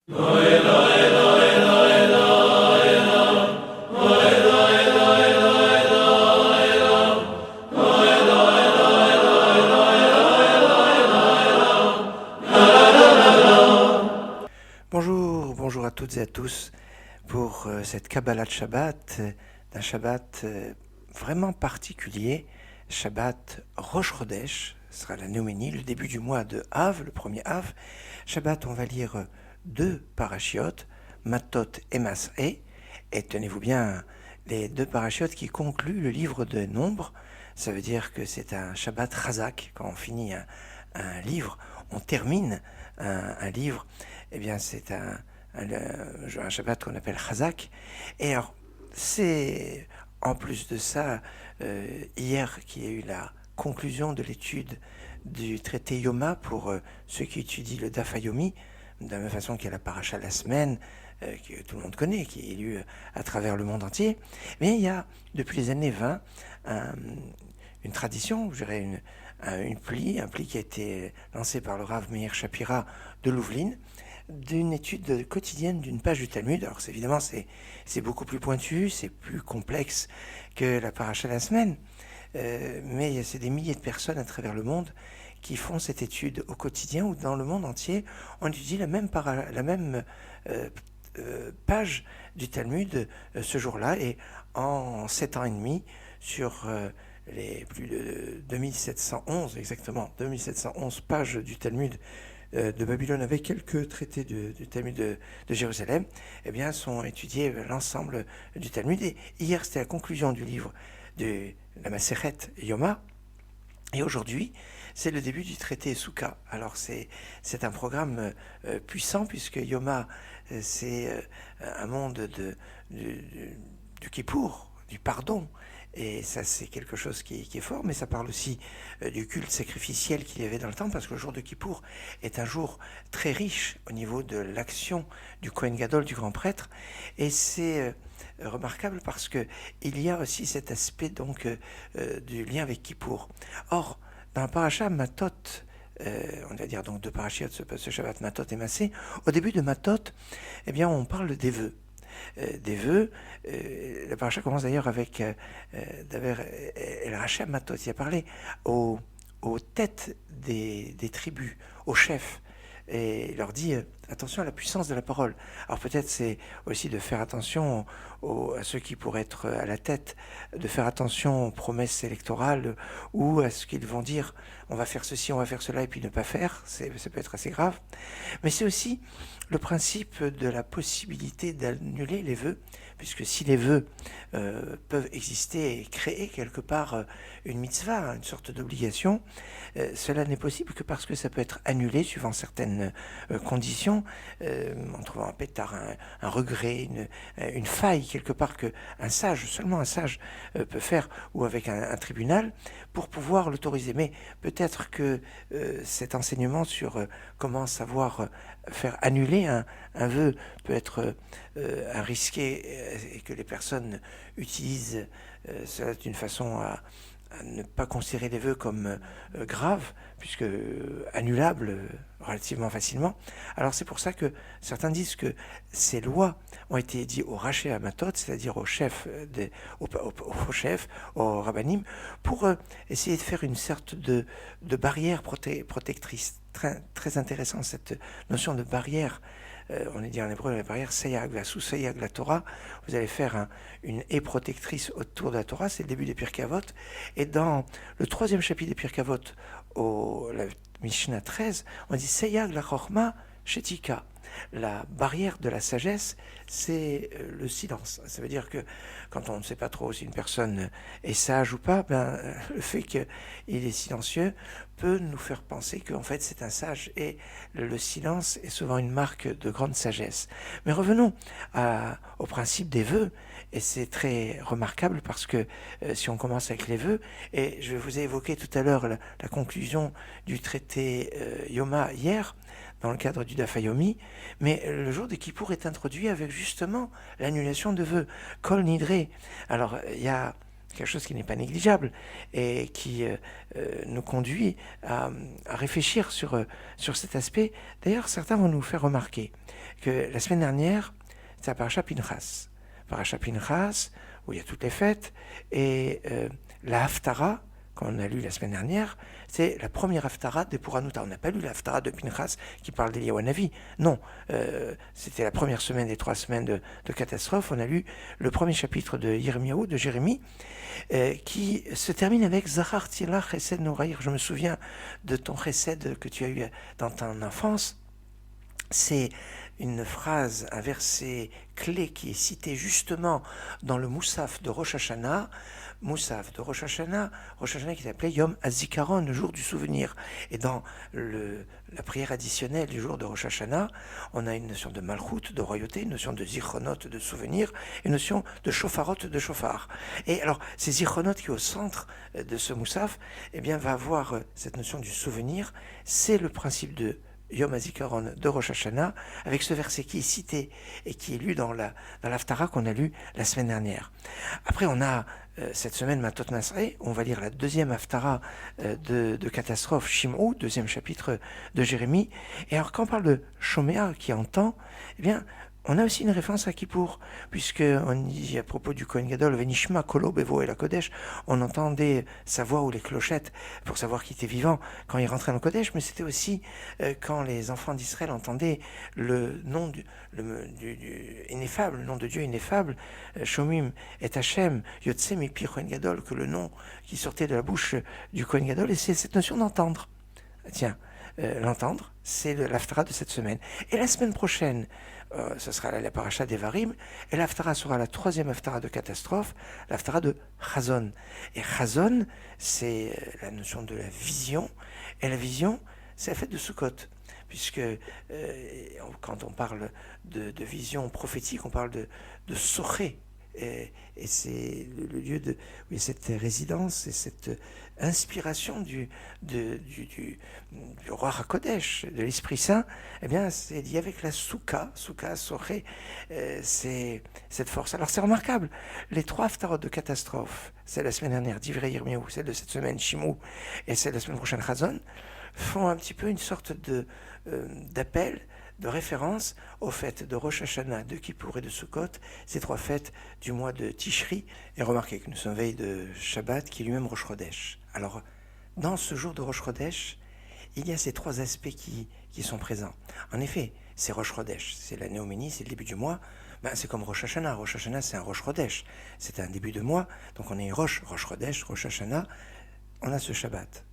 Bonjour, bonjour à toutes et à tous pour cette Kabbalah de Shabbat, d'un Shabbat vraiment particulier, Shabbat Rosh Chodesh, ce sera la Néoménie, le début du mois de Av, le premier Av. Shabbat, on va lire deux parachiotes, Matot et Mas'é, et tenez-vous bien, les deux parachiotes qui concluent le livre de Nombres. Ça veut dire que c'est un Shabbat Chazak, quand on finit un livre, on termine un livre, eh bien c'est un Shabbat qu'on appelle Chazak. Et alors, c'est en plus de ça, hier qu'il y a eu la conclusion de l'étude du traité Yoma pour ceux qui étudient le Daf Yomi, de la même façon qu'il y a la paracha de la semaine, que tout le monde connaît, qui est lue à travers le monde entier. Mais il y a, depuis les années 20, une tradition, je dirais un pli qui a été lancé par le Rav Meir Shapira de Louveline, d'une étude quotidienne d'une page du Talmud. Alors évidemment, c'est beaucoup plus pointu, c'est plus complexe que la paracha de la semaine, mais c'est des milliers de personnes à travers le monde qui font cette étude au quotidien, ou dans le monde entier, on étudie la même page du Talmud ce jour-là, et en 7 ans et demi, sur les plus de 2711, exactement, 2711 pages du Talmud de Babylone, avec quelques traités du Talmud de Jérusalem, eh bien, sont étudiés l'ensemble du Talmud. Et hier, c'était la conclusion du livre de la Masechet Yoma, et aujourd'hui, c'est le début du traité Souka. Alors c'est un programme puissant, puisque Yoma, c'est un monde du Kippour, du pardon. Et ça, c'est quelque chose qui est fort, mais ça parle aussi du culte sacrificiel qu'il y avait dans le temps, parce que le jour de Kippour est un jour très riche au niveau de l'action du Kohen Gadol, du grand prêtre. Et c'est remarquable parce que il y a aussi cet aspect donc du lien avec Kippour. Or, dans la paracha Matot, on va dire donc deux parachiotes, ce Shabbat Matot et Massé, au début de Matot, eh bien, on parle des vœux. La paracha commence d'ailleurs avec El Rachem Matot. Il a parlé aux têtes des tribus, aux chefs, et il leur dit attention à la puissance de la parole. Alors peut-être c'est aussi de faire attention à ceux qui pourraient être à la tête, de faire attention aux promesses électorales, ou à ce qu'ils vont dire on va faire ceci, on va faire cela, et puis ne pas faire. Ça peut être assez grave. Mais c'est aussi le principe de la possibilité d'annuler les vœux, puisque si les vœux peuvent exister et créer quelque part une mitzvah, une sorte d'obligation, cela n'est possible que parce que ça peut être annulé suivant certaines conditions, en trouvant un pétard, un regret, une faille quelque part que seulement un sage peut faire, ou avec un tribunal, pour pouvoir l'autoriser. Mais peut-être que cet enseignement sur comment savoir faire annuler un vœu peut être risqué, et que les personnes utilisent cela d'une façon à ne pas considérer les vœux comme graves, puisque annulables relativement facilement. Alors c'est pour ça que certains disent que ces lois ont été dites au Raché Amatot, c'est-à-dire aux chefs, aux rabbinim, pour essayer de faire une sorte de barrière protectrice. Très intéressant, cette notion de barrière. On est dit en hébreu la barrière Sayag, sous Sayag la Torah. Vous allez faire une haie protectrice autour de la Torah. C'est le début des Pirkei Avot. Et dans le 3e chapitre des Pirkei Avot, la Mishnah 13, on dit Sayag la Chochma Shetika. La barrière de la sagesse, c'est le silence. Ça veut dire que quand on ne sait pas trop si une personne est sage ou pas, le fait qu'il est silencieux peut nous faire penser qu'en fait c'est un sage, et le silence est souvent une marque de grande sagesse. Mais revenons au principe des vœux, et c'est très remarquable parce que si on commence avec les vœux, et je vous ai évoqué tout à l'heure la conclusion du traité Yoma hier, dans le cadre du Daf Yomi, mais le jour de Kippour est introduit avec justement l'annulation de vœux, Kol Nidre. Alors il y a quelque chose qui n'est pas négligeable et qui nous conduit à réfléchir sur cet aspect. D'ailleurs, certains vont nous faire remarquer que la semaine dernière, c'est la Paracha Pinchas. Paracha Pinchas, où il y a toutes les fêtes, et la Haftara, qu'on a lu la semaine dernière, c'est la première Haftara de Puranuta. On n'a pas lu la Haftara de Pinchas qui parle d'Eliyahu Hanavi. Non, c'était la première semaine des 3 semaines de catastrophe. On a lu le premier chapitre de Yirmiyahu, de Jérémie, qui se termine avec Zachar Tila Chesed Noraïr. Je me souviens de ton chesed que tu as eu dans ton enfance. C'est une phrase, un verset clé qui est cité justement dans le Moussaf de Rosh Hashanah. Moussaf de Rosh Hashanah qui s'appelait Yom HaZikaron, le jour du souvenir. Et dans la prière additionnelle du jour de Rosh Hashanah, on a une notion de Malchut, de royauté, une notion de Zichronot, de souvenir, une notion de Shofarot, de Shofar. Et alors, ces Zichronot qui est au centre de ce Moussaf, eh bien, va avoir cette notion du souvenir. C'est le principe de Yom HaZikaron de Rosh Hashanah, avec ce verset qui est cité et qui est lu dans l'Haftara qu'on a lu la semaine dernière. Après, on a cette semaine Matot Nasré, on va lire la deuxième Haftara de catastrophe, Shim'ou, deuxième chapitre de Jérémie. Et alors, quand on parle de Shoméa qui entend, eh bien, on a aussi une référence à Kippour, puisqu'on dit à propos du Kohen Gadol, Venishma, Kolo, Bevo et la Kodesh, on entendait sa voix ou les clochettes pour savoir qu'il était vivant quand il rentrait dans le Kodesh, mais c'était aussi quand les enfants d'Israël entendaient le nom du ineffable, le nom de Dieu ineffable, Shomim et Hachem, Yotse Mipi Kohen Gadol, que le nom qui sortait de la bouche du Kohen Gadol, et c'est cette notion d'entendre. Tiens, l'entendre, c'est l'Haftara de cette semaine. Et la semaine prochaine, ce sera la paracha d'Evarim, et l'Haftara sera la troisième Haftara de catastrophe, l'Haftara de Chazon. Et Chazon, c'est la notion de la vision, et la vision, c'est la fête de Sukkot, puisque quand on parle de vision prophétique, on parle de Soché, et c'est le lieu de cette résidence et cette inspiration du roi HaKodesh, de l'Esprit Saint. Eh bien, c'est lié avec la Souka, Soché, c'est cette force. Alors, c'est remarquable. Les 3 haftarot de catastrophe, celle de la semaine dernière, Divrei Yirmiyahu, celle de cette semaine, Shim'ou, et celle de la semaine prochaine, Chazon, font un petit peu une sorte d'appel, de référence aux fêtes de Rosh Hashanah, de Kippour et de Sukkot, ces 3 fêtes du mois de Tishri. Et remarquez que nous sommes veille de Shabbat, qui est lui-même Rosh Chodesh. Alors, dans ce jour de Rosh Chodesh, il y a ces 3 aspects qui sont présents. En effet, c'est Rosh Chodesh, c'est la néoménie, c'est le début du mois. C'est comme Rosh Hashanah. Rosh Hashanah, c'est un Rosh Chodesh. C'est un début de mois. Donc on est Rosh Chodesh, Rosh Hashanah. On a ce Shabbat.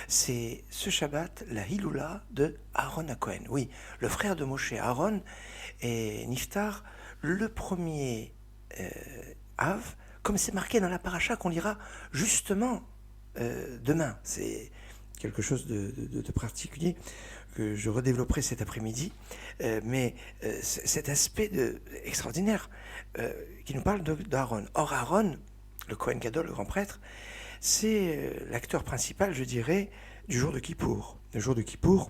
C'est ce Shabbat, la Hiloula de Aaron HaKohen. Oui, le frère de Moshe, Aaron, et Niftar, le premier Av, comme c'est marqué dans la paracha qu'on lira justement demain. C'est quelque chose de particulier que je redévelopperai cet après-midi, mais cet aspect extraordinaire qui nous parle d'Aaron. Or, Aaron, le Kohen Gadol, le grand prêtre, c'est l'acteur principal, je dirais, du jour de Kippour. Le jour de Kippour,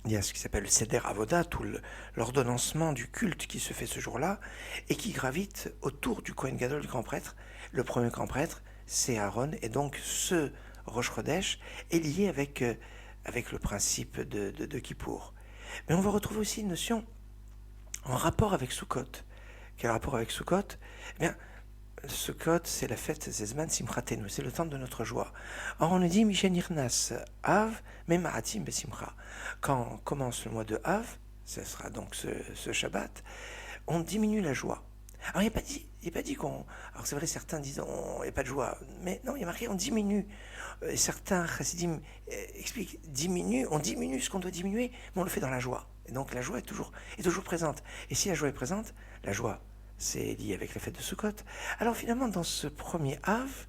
il y a ce qui s'appelle le Seder Avodat, tout l'ordonnancement du culte qui se fait ce jour-là, et qui gravite autour du Kohen Gadol, du grand prêtre. Le premier grand prêtre, c'est Aaron, et donc ce Rosh Chodesh est lié avec le principe de Kippour. Mais on va retrouver aussi une notion en rapport avec Sukkot. Quel rapport avec Sukkot ? Eh bien, Sukkot, c'est la fête Zezman Simchatenu, c'est le temps de notre joie. Or, on nous dit Mishenirnas Av, Memaratim Besimcha. Quand commence le mois de Av, ce sera donc ce Shabbat, on diminue la joie. Alors, il n'est pas dit qu'on. Alors, c'est vrai, certains disent il n'y a pas de joie, mais non, il y a marqué on diminue. Certains chassidim expliquent on diminue ce qu'on doit diminuer, mais on le fait dans la joie. Et donc, la joie est toujours présente. Et si la joie est présente, la joie, c'est lié avec la fête de Sukkot. Alors finalement, dans ce premier Av,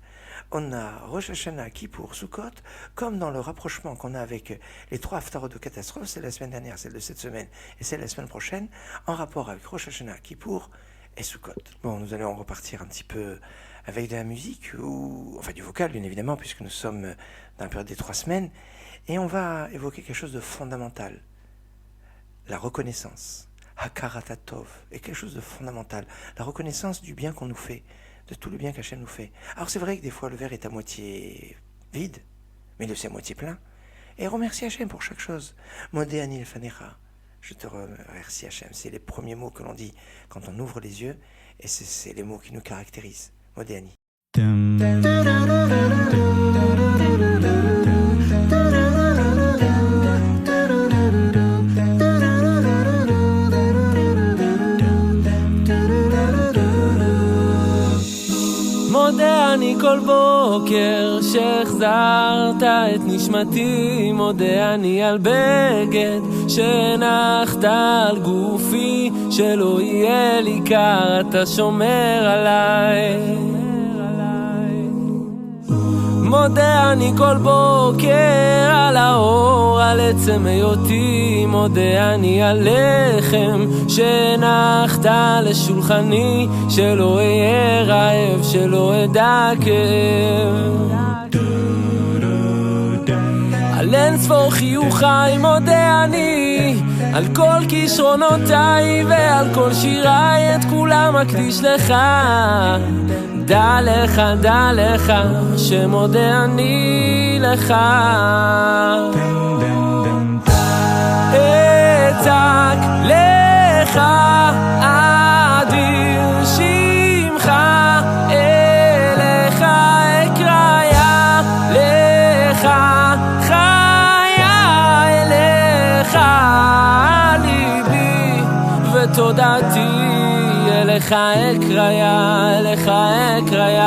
on a Rosh Hashanah, Kippour, Sukkot, comme dans le rapprochement qu'on a avec les 3 haftarot de catastrophe, c'est la semaine dernière, celle de cette semaine, et celle de la semaine prochaine, en rapport avec Rosh Hashanah, Kippour et Sukkot. Bon, nous allons repartir un petit peu avec de la musique, enfin du vocal bien évidemment, puisque nous sommes dans la période des 3 semaines, et on va évoquer quelque chose de fondamental, la reconnaissance. Hakarat Tov est quelque chose de fondamental. La reconnaissance du bien qu'on nous fait, de tout le bien qu'Hachem nous fait. Alors c'est vrai que des fois le verre est à moitié vide, mais il est aussi à moitié plein. Et remercie Hachem pour chaque chose. Modé Anil Fanecha. Je te remercie Hachem. C'est les premiers mots que l'on dit quand on ouvre les yeux, et c'est les mots qui nous caractérisent. Modé Ani. מודה אני כל בוקר שהחזרת את נשמתי, מודה אני על בגד שנחת על גופי, שלא יהיה לי קר, אתה שומר עליי. מודה אני כל בוקר על האור, על עצם היותי, מודה אני על לחם שנחת לשולחני, שלא אהיה רעב, שלא אדע כאב. על אין ספור חיוכי מודה אני, על כל כישרונותיי ועל כל שיריי, את כולם אקדיש לך. דע לך שמודה אני לך. אצעק לך אדיר שמך, אליך אקרא לך חיה, אליך ליבי ותודעתי, אליך אקרא, אליך אקרא.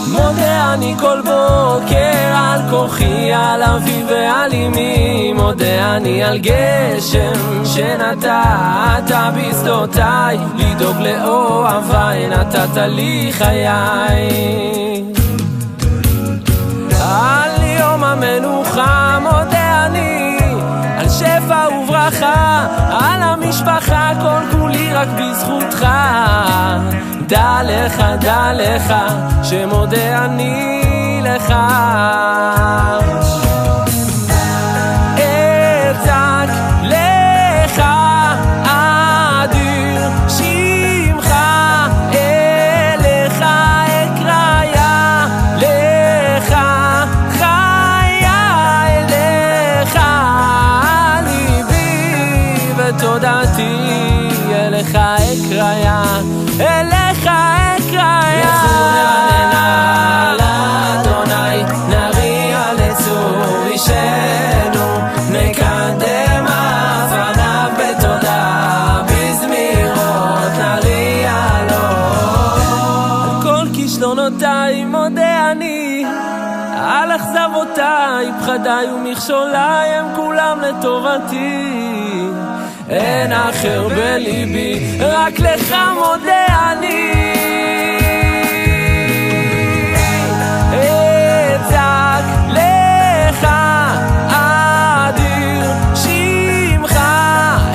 מודה אני כל בוקר על כוחי, על אבי ועל אמי, מודה אני על גשם שנתת בשדותיי, לדאוג לאוהביי נתת לי חיי. על יום המנוחה מודה אני, על שפע וברכה, על המשפחה כל כולי רק בזכותך. דע לך שמודה אני לך. אצעק לך אדיר שמך, אליך אקרא לך חיה, אליך ליבי ותודעתי, אליך אקרא, אליך אקרא. נרננה לאדוני, נריע לצור אישנו, נקדם אבניו בתודה, בזמירות נריע לו. על כל כישלונותיי מודה אני, על אכזבותיי, פחדיי ומכשוליי, הם כולם לטובתי. אין אחר בליבי, רק לך מודה אני. אצעק לך אדיר שמך,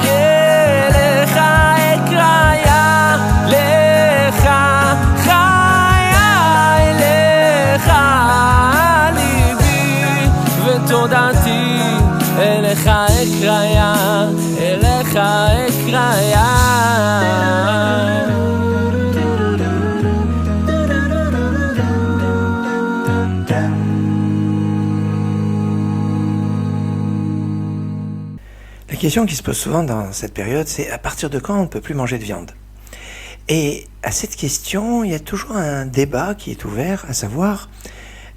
אליך אקרא לך חיה, אליך ליבי ותודעתי, אליך אקרא, אליך אקרא. La question qui se pose souvent dans cette période, c'est à partir de quand on ne peut plus manger de viande? Et à cette question, il y a toujours un débat qui est ouvert, à savoir,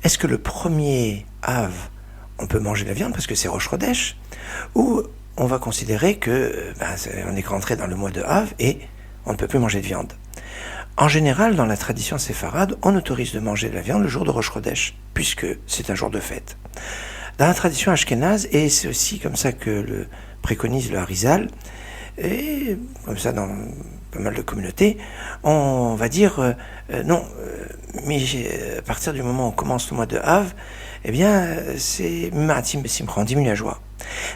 est-ce que le premier Av, on peut manger de la viande parce que c'est Rosh Chodesh, ou on va considérer que on est rentré dans le mois de Av et on ne peut plus manger de viande. En général, dans la tradition séfarade, on autorise de manger de la viande le jour de Rosh Chodesh, puisque c'est un jour de fête. Dans la tradition ashkénaze, et c'est aussi comme ça que le préconise le Harizal, et comme ça dans pas mal de communautés, on va dire non, mais à partir du moment où on commence le mois de Av, eh bien c'est Ma'atim Besimcha, on diminue la joie.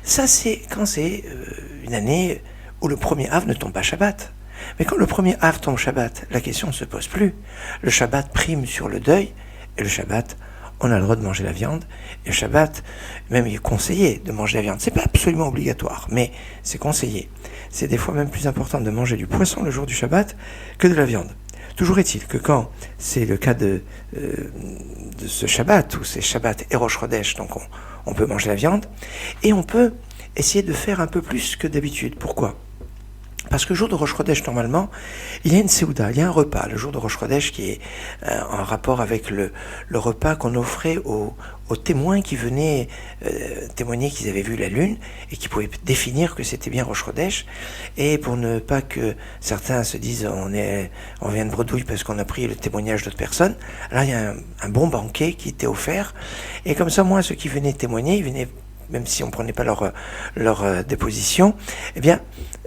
Ça c'est quand c'est une année où le premier Av ne tombe pas Shabbat. Mais quand le premier Av tombe Shabbat, la question ne se pose plus. Le Shabbat prime sur le deuil, et le Shabbat, on a le droit de manger la viande. Et le Shabbat, même il est conseillé de manger la viande. C'est pas absolument obligatoire, mais c'est conseillé. C'est des fois même plus important de manger du poisson le jour du Shabbat que de la viande. Toujours est-il que quand c'est le cas de ce Shabbat, ou c'est Shabbat et Rosh Chodesh, donc on peut manger la viande, et on peut essayer de faire un peu plus que d'habitude. Pourquoi ? Parce que le jour de Rosh Chodesh, normalement, il y a une Seouda, il y a un repas, le jour de Rosh Chodesh, qui est en rapport avec le repas qu'on offrait aux témoins qui venaient témoigner qu'ils avaient vu la lune et qui pouvaient définir que c'était bien Rosh Chodesh. Et pour ne pas que certains se disent on vient de bredouille parce qu'on a pris le témoignage d'autres personnes, alors il y a un bon banquet qui était offert. Et comme ça, moi, ceux qui venaient témoigner, ils venaient, même si on ne prenait pas leur déposition, eh bien,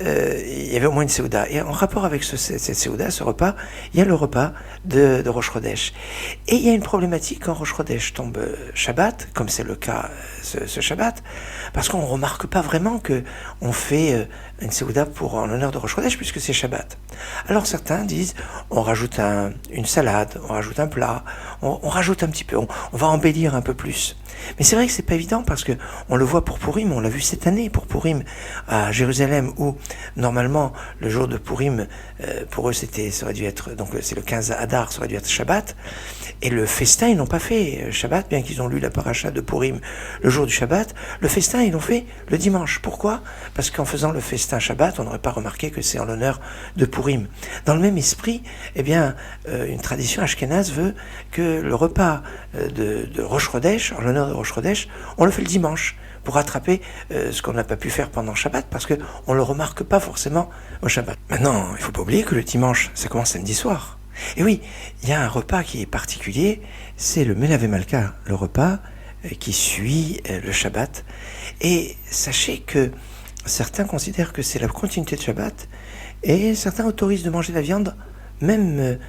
il y avait au moins une Seouda. Et en rapport avec cette Seouda, ce repas, il y a le repas de Rosh Chodesh. Et il y a une problématique quand Rosh Chodesh tombe Shabbat, comme c'est le cas ce Shabbat, parce qu'on ne remarque pas vraiment qu'on fait une Seouda en l'honneur de Rosh Chodesh, puisque c'est Shabbat. Alors certains disent, on rajoute une salade, on rajoute un plat, on rajoute un petit peu, on va embellir un peu plus. Mais c'est vrai que c'est pas évident parce que on le voit pour Purim, on l'a vu cette année pour Purim à Jérusalem où normalement le jour de Purim pour eux ça aurait dû être, donc c'est le 15 Adar, ça aurait dû être Shabbat, et le festin ils n'ont pas fait Shabbat, bien qu'ils ont lu la paracha de Purim le jour du Shabbat, le festin ils l'ont fait le dimanche. Pourquoi ? Parce qu'en faisant le festin Shabbat, on n'aurait pas remarqué que c'est en l'honneur de Purim. Dans le même esprit, eh bien une tradition ashkénaze veut que le repas de Rosh Chodesh, en l'honneur de Rosh Chodesh, on le fait le dimanche pour rattraper ce qu'on n'a pas pu faire pendant Shabbat parce qu'on ne le remarque pas forcément au Shabbat. Maintenant, il ne faut pas oublier que le dimanche, ça commence samedi soir. Et oui, il y a un repas qui est particulier, c'est le Melavé Malka, le repas qui suit le Shabbat. Et sachez que certains considèrent que c'est la continuité de Shabbat et certains autorisent de manger la viande même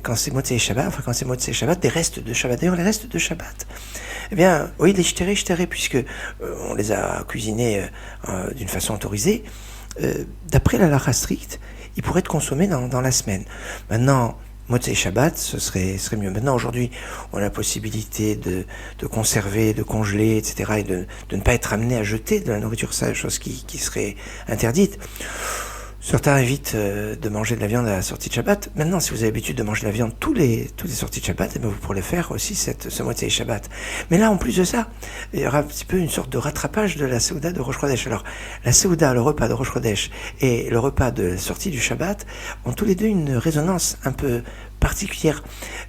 quand c'est Motzei Shabbat, enfin quand c'est Motzei Shabbat, des restes de Shabbat. D'ailleurs, les restes de Shabbat, eh bien, oui, les shtéré, puisque on les a cuisinés d'une façon autorisée, d'après la halakha stricte, ils pourraient être consommés dans la semaine. Maintenant, Motzei Shabbat, ce serait mieux. Maintenant, aujourd'hui, on a la possibilité de conserver, de congeler, etc., et de ne pas être amené à jeter de la nourriture sale, chose qui serait interdite. Certains évitent de manger de la viande à la sortie de Shabbat. Maintenant, si vous avez l'habitude de manger de la viande toutes les sorties de Shabbat, eh bien, vous pourrez faire aussi ce Motzei Shabbat. Mais là, en plus de ça, il y aura un petit peu une sorte de rattrapage de la Seouda de Rosh Chodesh. Alors, la Seouda, le repas de Rosh Chodesh et le repas de la sortie du Shabbat ont tous les deux une résonance un peu particulière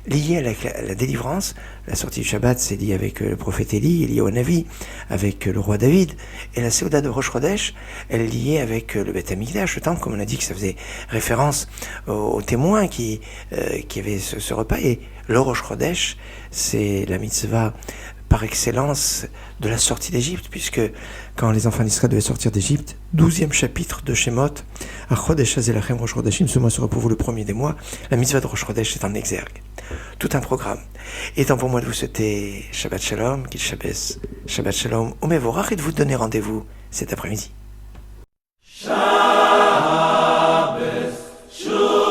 liée à la délivrance. La sortie du Shabbat, c'est lié avec le prophète Élie, lié au Navi, avec le roi David. Et la Seouda de Rosh Chodesh, elle est liée avec le Beth Amikdash, le temple, comme on a dit que ça faisait référence aux témoins qui avaient ce repas. Et le Rosh Chodesh, c'est la mitzvah par excellence de la sortie d'Égypte, puisque quand les enfants d'Israël devaient sortir d'Égypte, 12e chapitre de Shemot, à Chodesh Azelachem Rosh Chodeshim, ce mois sera pour vous le premier des mois, la mitzvah de Rosh Chodesh est en exergue. Tout un programme. Et temps pour moi de vous souhaiter Shabbat Shalom, Kil Shabbos, Shabbat Shalom, Umevorach, et de vous donner rendez-vous cet après-midi. Shabbos, Shabbos,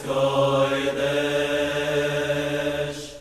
Kodesh.